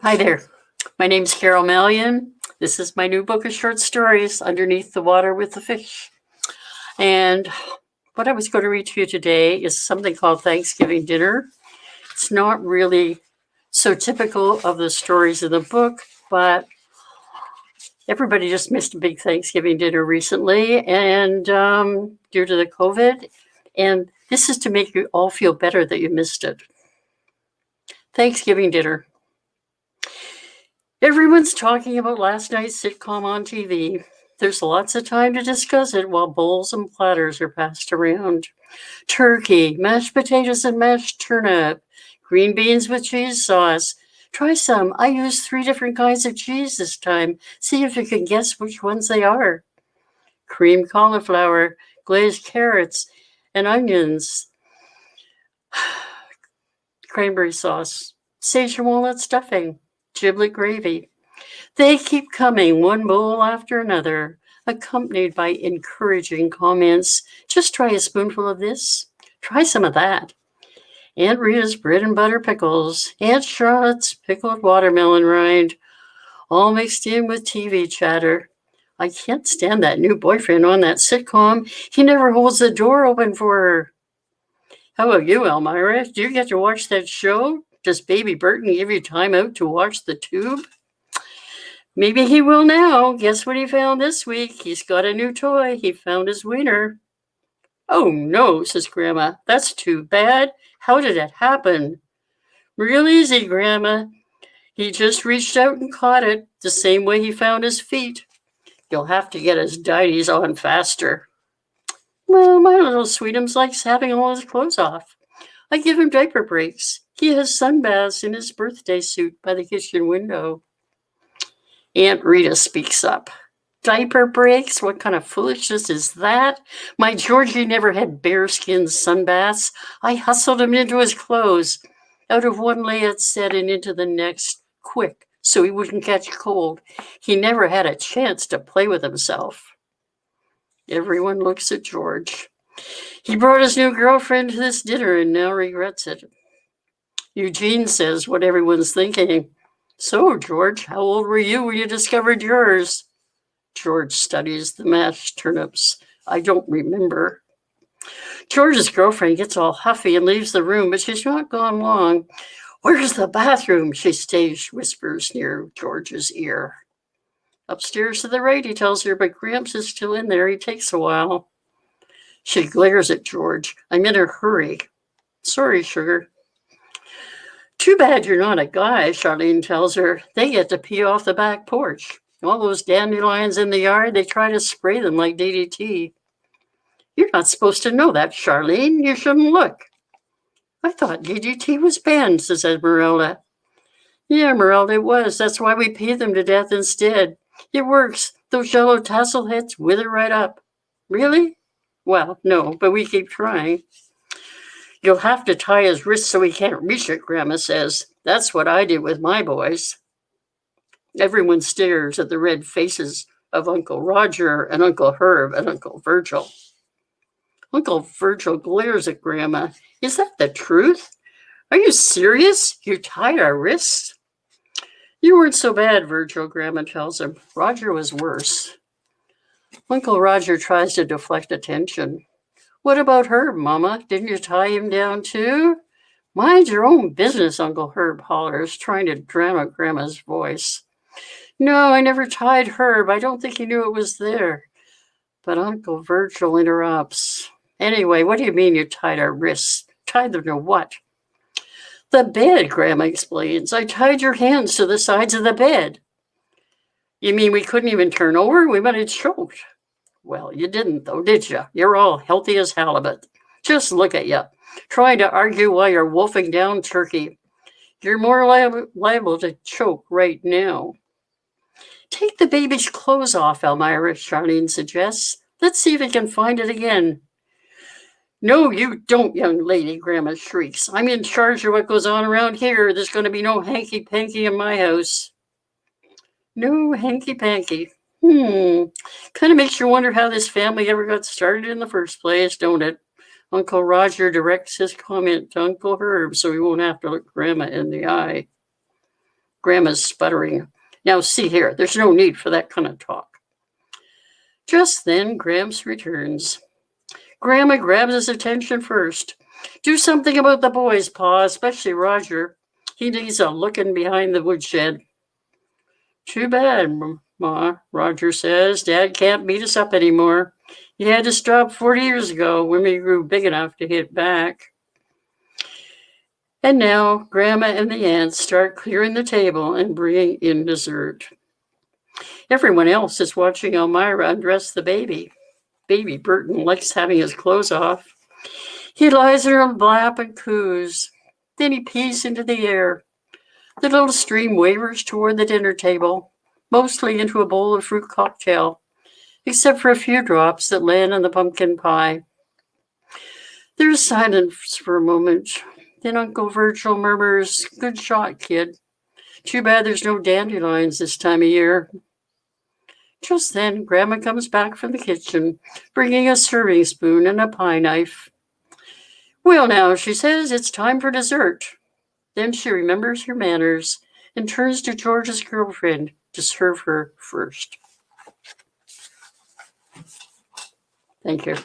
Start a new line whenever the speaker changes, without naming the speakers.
Hi there. My name's Carol Malyon. This is my new book of short stories, Underneath the Water with the Fish. And what I was going to read to you today is something called Thanksgiving Dinner. It's not really so typical of the stories in the book, but everybody just missed a big Thanksgiving dinner recently, and due to the COVID. And this is to make you all feel better that you missed it. Thanksgiving dinner. Everyone's talking about last night's sitcom on TV. There's lots of time to discuss it while bowls and platters are passed around. Turkey, mashed potatoes and mashed turnip, green beans with cheese sauce. Try some. I used 3 different kinds of cheese this time. See if you can guess which ones they are. Creamed cauliflower, glazed carrots, and onions. Cranberry sauce, sage and walnut stuffing, giblet gravy. They keep coming, one bowl after another, accompanied by encouraging comments. Just try a spoonful of this. Try some of that. Aunt Rita's bread and butter pickles, Aunt Charlotte's pickled watermelon rind, all mixed in with TV chatter. I can't stand that new boyfriend on that sitcom. He never holds the door open for her. How about you, Elmira? Do you get to watch that show? Does Baby Burton give you time out to watch the tube? Maybe he will now. Guess what he found this week? He's got a new toy. He found his wiener. Oh no, says Grandma. That's too bad. How did it happen? Real easy, Grandma. He just reached out and caught it, the same way he found his feet. You'll have to get his dighties on faster. Well, my little sweetums likes having all his clothes off. I give him diaper breaks. He has sunbaths in his birthday suit by the kitchen window. Aunt Rita speaks up. Diaper breaks? What kind of foolishness is that? My Georgie never had bearskin sunbaths. I hustled him into his clothes, out of one layette set and into the next, quick, so he wouldn't catch cold. He never had a chance to play with himself. Everyone looks at George. He brought his new girlfriend to this dinner and now regrets it. Eugene says what everyone's thinking. So, George, how old were you when you discovered yours? George studies the mashed turnips. I don't remember. George's girlfriend gets all huffy and leaves the room, but she's not gone long. Where's the bathroom? She stage whispers near George's ear. Upstairs to the right, he tells her, but Gramps is still in there. He takes a while. She glares at George. I'm in a hurry. Sorry, sugar. Too bad you're not a guy, Charlene tells her. They get to pee off the back porch. All those dandelions in the yard, they try to spray them like DDT. You're not supposed to know that, Charlene. You shouldn't look. I thought DDT was banned, says Esmeralda. Yeah, Esmeralda, it was. That's why we pee them to death instead. It works. Those yellow tassel heads wither right up. Really? Well, no, but we keep trying. You'll have to tie his wrist so he can't reach it, Grandma says. That's what I did with my boys. Everyone stares at the red faces of Uncle Roger and Uncle Herb and Uncle Virgil. Uncle Virgil glares at Grandma. Is that the truth? Are you serious? You tied our wrists? You weren't so bad, Virgil, Grandma tells him. Roger was worse. Uncle Roger tries to deflect attention. What about Herb, Mama? Didn't you tie him down too? Mind your own business, Uncle Herb hollers, trying to drown out Grandma's voice. No, I never tied Herb. I don't think he knew it was there. But Uncle Virgil interrupts. Anyway, what do you mean you tied our wrists? Tied them to what? The bed, Grandma explains. I tied your hands to the sides of the bed. You mean we couldn't even turn over? We might have choked. Well, you didn't, though, did you? You're all healthy as halibut. Just look at you, trying to argue while you're wolfing down turkey. You're more liable to choke right now. Take the baby's clothes off, Elmira, Charlene suggests. Let's see if we can find it again. No, you don't, young lady, Grandma shrieks. I'm in charge of what goes on around here. There's going to be no hanky-panky in my house. No hanky-panky. Kind of makes you wonder how this family ever got started in the first place, don't it? Uncle Roger directs his comment to Uncle Herb so he won't have to look Grandma in the eye. Grandma's sputtering. Now see here, there's no need for that kind of talk. Just then, Gramps returns. Grandma grabs his attention first. Do something about the boys, Pa, especially Roger. He needs a looking behind the woodshed. Too bad, Ma, Roger says. Dad can't beat us up anymore. He had to stop 40 years ago when we grew big enough to hit back. And now Grandma and the aunts start clearing the table and bringing in dessert. Everyone else is watching Elmira undress the baby. Baby Burton likes having his clothes off. He lies in her lap and coos. Then he pees into the air. The little stream wavers toward the dinner table, mostly into a bowl of fruit cocktail, except for a few drops that land on the pumpkin pie. There's silence for a moment. Then Uncle Virgil murmurs, "Good shot, kid. Too bad there's no dandelions this time of year." Just then, Grandma comes back from the kitchen, bringing a serving spoon and a pie knife. "Well, now," she says, "it's time for dessert." Then she remembers her manners and turns to George's girlfriend to serve her first. Thank you.